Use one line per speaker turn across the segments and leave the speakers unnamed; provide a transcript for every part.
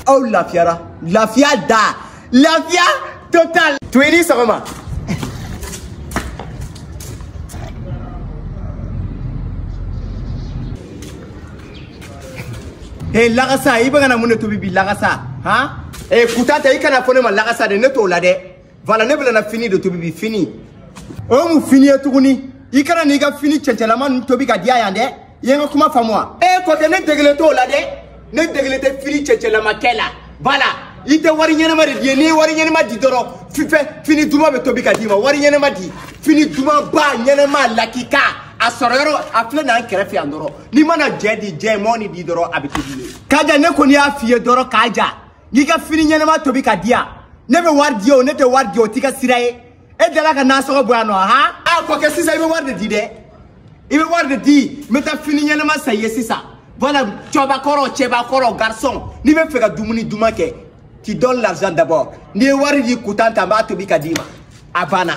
Oh la fiera da la fia total 20 sama hey lagasa iba na mun to bibi lagasa ha kutata ikana fone ma lagasa de neto la de voilà ne bla na fini de to bibi fini o mu fini etuguni ikana ni ga fini chencela man to bi ga dia yande yenga kuma famwa ko te ne degle to la de ne degle te fini chencela makela voilà ite wari nyene ma de ni wari nyene ma di doro fini duma be to bi ga di ma wari nyene ma di fini duma ba nyene ma lakika asorero afle na krefi andoro ni mana jedi je moni di doro abitudi kaja ne ko ni afie doro kaja ni ga fini nyene ma to bi ka dia ne be wardi o ne te wardi o tika sirae e de la ka na so bo ano ha ko ke sisa ibe wardi di de ibe wardi di meta fini nyene ma saye sisa voilà cheba koro garçon ni be feka dumuni dumake tu donnes l'argent d'abord ni wardi kutanta ma to bi ka dima abana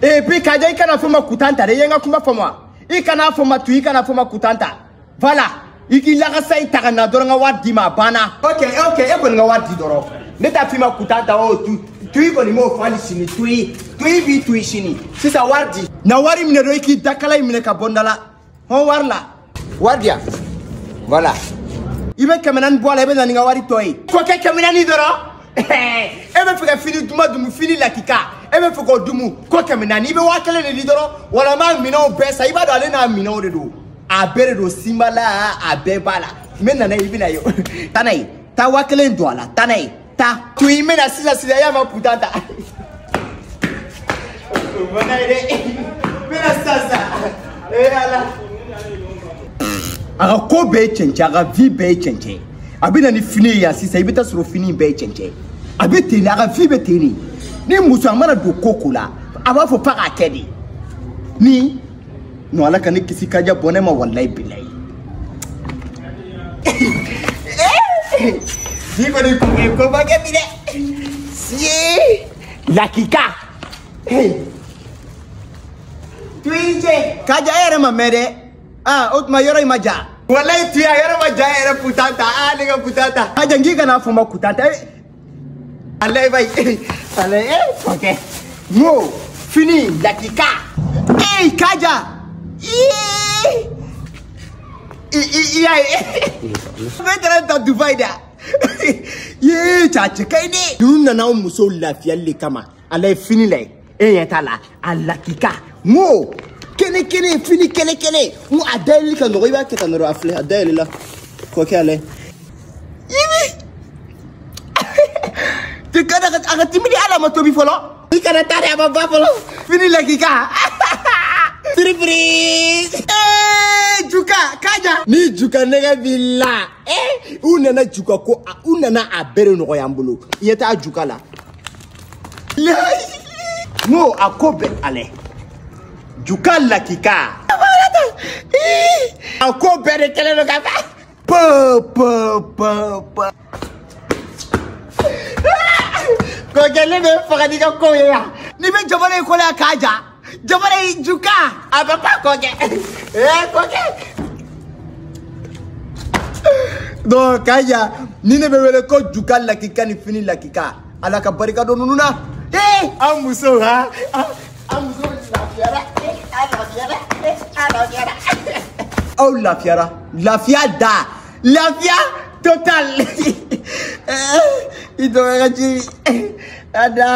et puis kaja ikana foma kutanta de yenga kuma foma ikana foma tu ikana foma kutanta voilà iki laga sai tagana doronga wadi ma bana okay e ko nga wadi doro neta fima kutanta o tu iko ni mo fali sini tu bi tu sini sisa wadi na wari mine do iki dakala mine ka bondala ho warla wardia voilà ibe kamenan boala ibe na nga wari toy ko ke kamenani doro ebe fika fini duma dumu fini lakika ebe fiko dumu ko kemina ni be wakele ne lidoro wala ma mina besa iba do ale na mina o de do abere do simbala abebala mena na ibina yo tanai ta wakele ndo ala tanai ta tu imena sila ya ma putanta bona ide mena sasa ala aga ko be chenche aga vi be chenche abina ni fini ya sisa ibita suro fini be chenche abete ni aga vi be teni ni muso amana do kokola aba fo paka kedi ni no ala kan kisi kaja bonema wallahi billahi ni ko ba ke bile si lakika tuije kaja ere mamede ot mayoro imaja wallahi tu ya ere maja ere putanta nigga putanta kaja ngiga na fo makutanta allez vai allez ok mo fini dakika kaja vetra da Dubai da chache kaide dunna na muso lafiya le kama allez fini le yetala alakika mo kene fini kene mo adel kan no iba ketano afle adel la ko kale tu kada aga timidi ala ma tobi folo ikana tare aba ba folo fini lakika surprise juka kaja ni juka nega villa unana juka ko unana abere no yambulo yeta juka la mo akobe ale juka lakika akobe de kele no kaba pa ko gele ne fakadi ka ko ya ni be jabare ko la kaja jabare juka abapa ko ge ko ge do kaja ni ne be wele ko juka la kika ni fini la kika ala ka barika do nuna amuso ha amuso la fiera oh la fiera la fia total itu aja ada